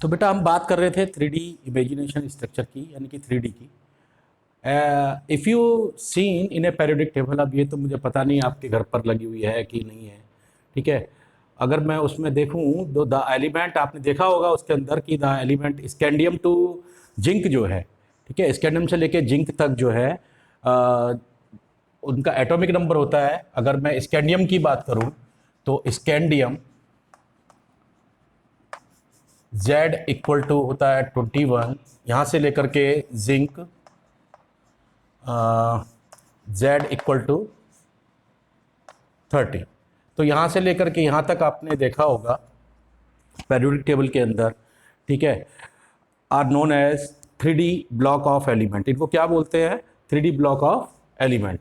तो बेटा हम बात कर रहे थे 3D इमेजिनेशन स्ट्रक्चर की, यानी कि 3D की। If you seen in A periodic table, अब ये तो मुझे पता नहीं आपके घर पर लगी हुई है कि नहीं है, ठीक है। अगर मैं उसमें देखूं तो द एलिमेंट आपने देखा होगा उसके अंदर कि the element scandium to zinc जो है, ठीक है, स्कैंडियम से लेके जिंक तक जो है अ, उनका एटॉमिक नंबर होता है। अगर मैं स्कैंडियम की बात करूं तो स्कैंडियम Z इक्वल टू होता है 21, यहाँ से लेकर के जिंक Z इक्वल टू 30। तो यहाँ से लेकर के यहाँ तक आपने देखा होगा पेरियोडिक टेबल के अंदर, ठीक है, are known as 3D block of element. इनको क्या बोलते हैं? 3D block of element.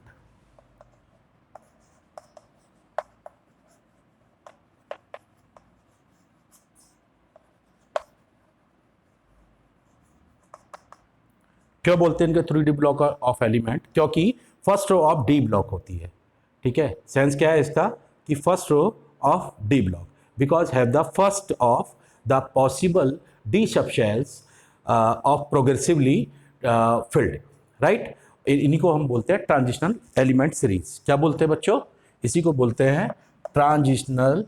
क्यों बोलते हैं इनको 3D ब्लॉक ऑफ एलिमेंट? क्योंकि first row of d block होती है, ठीक है। सेंस क्या है इसका कि first row of d block, because have the first of the possible d subshells of progressively filled, right. इन्हीं को हम बोलते हैं ट्रांजिशनल एलिमेंट सीरीज। क्या बोलते हैं बच्चों? इसी को बोलते हैं ट्रांजिशनल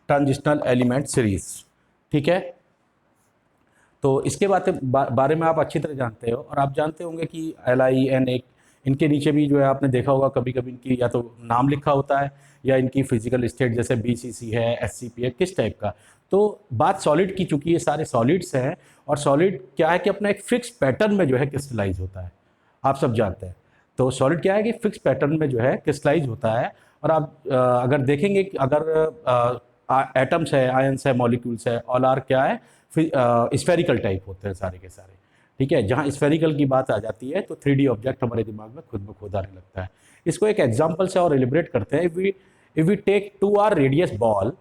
ट्रांजिशनल एलिमेंट सीरीज, ठीक है। तो इसके बारे में आप अच्छी तरह जानते हो, और आप जानते होंगे कि LIN एक, इनके नीचे भी जो है आपने देखा होगा कभी कभी इनकी या तो नाम लिखा होता है या इनकी फिजिकल स्टेट, जैसे BCC है, SCP है, किस टाइप का। तो बात सॉलिड की, चूंकि ये सारे सॉलिड्स हैं, और सॉलिड क्या है कि अपना एक फिक्स पैटर्न में जो है क्रिस्टलाइज होता है, आप सब जानते हैं। तो सॉलिड क्या है कि फिक्स पैटर्न में जो है क्रिस्टलाइज होता है। और आप अगर देखेंगे कि अगर एटम्स है, आयंस है, मॉलिक्यूल्स है, ऑल आर क्या है, स्फेरिकल टाइप होते हैं सारे के सारे, ठीक है। जहाँ स्फेरिकल की बात आ जाती है तो 3D ऑब्जेक्ट हमारे दिमाग में खुद ब खुद आने लगता है। इसको एक एग्जाम्पल से और एलिब्रेट करते हैं। If we take 2R radius ball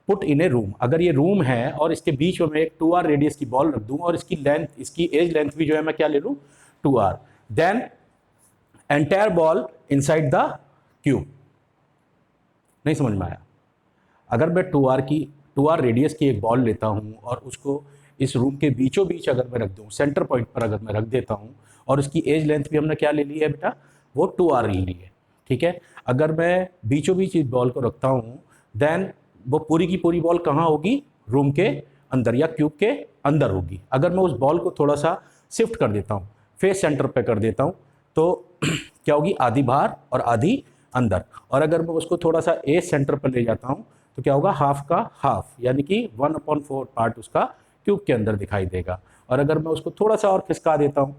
put in a room, अगर ये रूम है और इसके बीच में एक 2R रेडियस की बॉल रख दूँ, और इसकी लेंथ, इसकी एज लेंथ भी जो है मैं क्या ले लूँ, 2R, then entire ball inside the cube. नहीं समझ में आया? अगर मैं 2R रेडियस की एक बॉल लेता हूँ और उसको इस रूम के बीचों बीच अगर मैं रख दूँ, सेंटर पॉइंट पर अगर मैं रख देता हूँ, और उसकी एज लेंथ भी हमने क्या ले ली है बेटा, वो 2R ही ली है, ठीक है। अगर मैं बीचों बीच इस बॉल को रखता हूँ, देन वो पूरी की पूरी बॉल कहाँ होगी, रूम के अंदर या क्यूब के अंदर होगी। अगर मैं उस बॉल को थोड़ा सा शिफ्ट कर देता हूँ, फेस सेंटर पे कर देता हूँ, तो क्या होगी, आधी बाहर और आधी अंदर। और अगर मैं उसको थोड़ा सा एज सेंटर पर ले जाता हूँ तो क्या होगा, हाफ का हाफ, यानी कि 1/4 पार्ट उसका क्यूब के अंदर दिखाई देगा। और अगर मैं उसको थोड़ा सा और खिसका देता हूँ,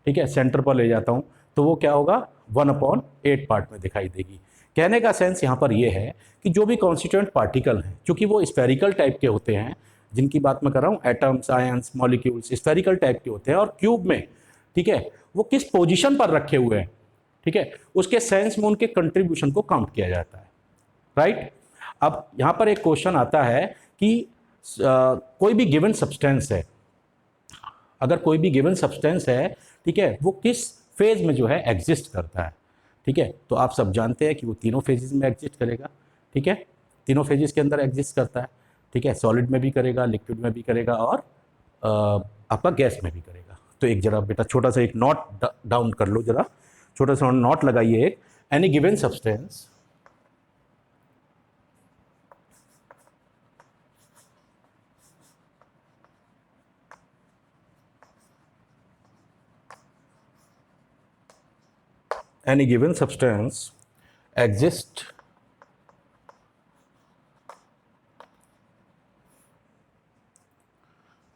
ठीक है, सेंटर पर ले जाता हूँ, तो वो क्या होगा, 1/8 पार्ट में दिखाई देगी। कहने का सेंस यहाँ पर ये है कि जो भी कॉन्स्टिट्यूएंट पार्टिकल हैं, चूँकि वो स्फेरिकल टाइप के होते हैं, जिनकी बात मैं कर रहा हूँ, atoms, ions, molecules spherical type के होते हैं, और क्यूब में, ठीक है, वो किस पोजिशन पर रखे हुए हैं, ठीक है, उसके सेंस में उनके कंट्रीब्यूशन को काउंट किया जाता है, राइट। अब यहां पर एक क्वेश्चन आता है कि कोई भी गिवन सब्सटेंस है, अगर कोई भी गिवन सब्सटेंस है, ठीक है, वो किस फेज में जो है एग्जिस्ट करता है, ठीक है। तो आप सब जानते हैं कि वो तीनों फेजेस में एग्जिस्ट करेगा, ठीक है, तीनों फेजेस के अंदर एग्जिस्ट करता है, ठीक है। सॉलिड में भी करेगा, लिक्विड में भी करेगा, और आपका गैस में भी करेगा। तो एक जरा बेटा छोटा सा एक नोट डाउन कर लो, जरा छोटा सा नोट लगाइए। एक any given substance any given substance exists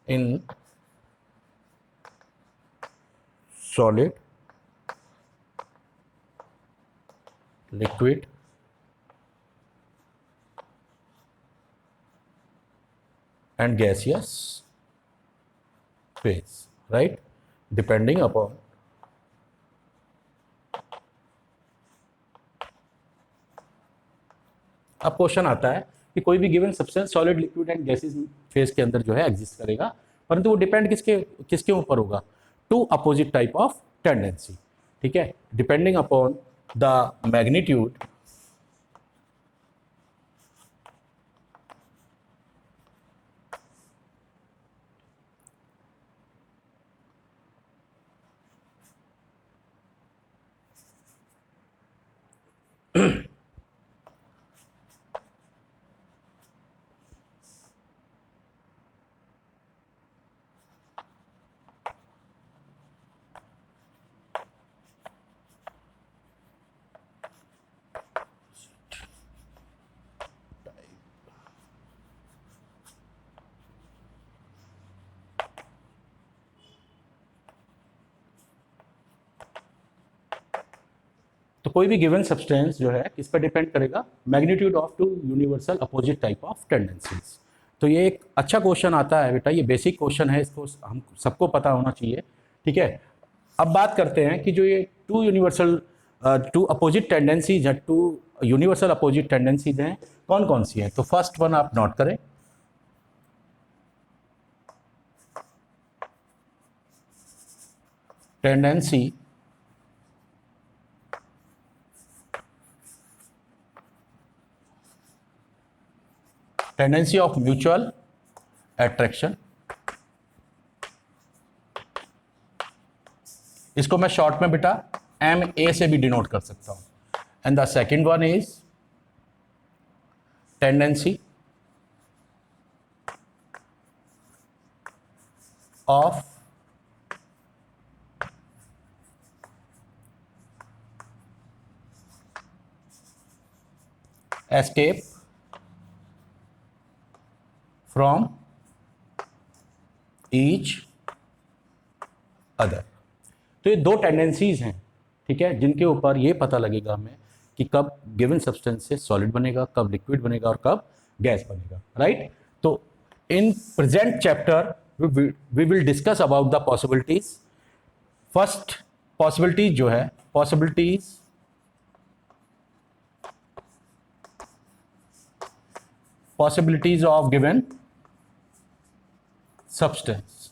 in solid, liquid, and gaseous phase, right, depending upon अब क्वेश्चन आता है कि कोई भी given substance solid, liquid and gases phase के अंदर जो है एग्जिस्ट करेगा, परंतु वो डिपेंड किसके किसके ऊपर होगा, two opposite type of tendency, ठीक है, डिपेंडिंग अपॉन द मैग्नीट्यूड तो कोई भी गिवन सब्सटेंस जो है किस पर डिपेंड करेगा, magnitude of two universal opposite type of tendencies. तो ये एक अच्छा क्वेश्चन आता है बेटा, ये बेसिक क्वेश्चन है, इसको हम सबको पता होना चाहिए, ठीक है। अब बात करते हैं कि जो ये टू अपोजिट टेंडेंसीज है, टू यूनिवर्सल अपोजिट टेंडेंसीज हैं, कौन कौन सी हैं। तो फर्स्ट वन आप नोट करें, टेंडेंसी ऑफ म्यूचुअल अट्रैक्शन, इसको मैं शॉर्ट में बेटा MA से भी डिनोट कर सकता हूं। And the second one is tendency of escape from each other. तो ये दो टेंडेंसीज हैं, ठीक है, जिनके ऊपर ये पता लगेगा हमें कि कब गिवन सब्सटेंस से सॉलिड बनेगा, कब लिक्विड बनेगा और कब गैस बनेगा, राइट। तो in present chapter we will discuss about the possibilities. First possibilities जो है, पॉसिबिलिटीज ऑफ गिवन सब्सटेंस।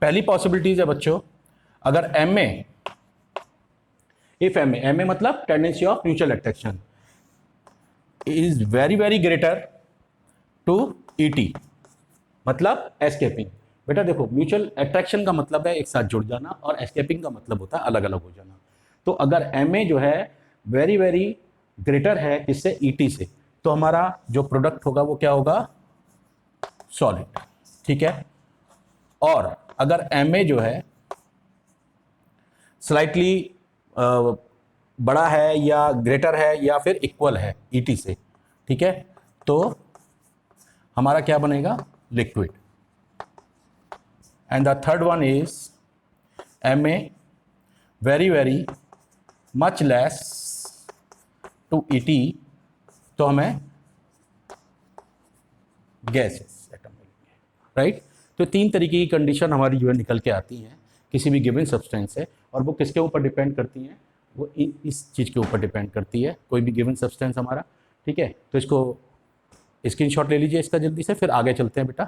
पहली पॉसिबिलिटीज है बच्चों, अगर MA, इफ MA मतलब tendency of mutual attraction is very very greater to ET, मतलब एस्केपिंग। बेटा देखो, म्यूचुअल अट्रैक्शन का मतलब है एक साथ जुड़ जाना और एस्केपिंग का मतलब होता है अलग अलग हो जाना। तो अगर MA जो है वेरी वेरी ग्रेटर है किससे, ET से, तो हमारा जो प्रोडक्ट होगा वो क्या होगा, सॉलिड, ठीक है। और अगर MA जो है स्लाइटली बड़ा है या ग्रेटर है या फिर इक्वल है ET से, ठीक है, तो हमारा क्या बनेगा, liquid. And the third one is MA very very much less to ET, तो हमें गैसेस एटम मिलेंगे, राइट। तो तीन तरीके की कंडीशन हमारी जो है निकल के आती हैं किसी भी गिवन सब्सटेंस से, और वो किसके ऊपर डिपेंड करती हैं, वो इस चीज़ के ऊपर डिपेंड करती है, कोई भी गिवन सब्सटेंस हमारा, ठीक है। तो इसको स्क्रीनशॉट ले लीजिए इसका जल्दी से, फिर आगे चलते हैं बेटा।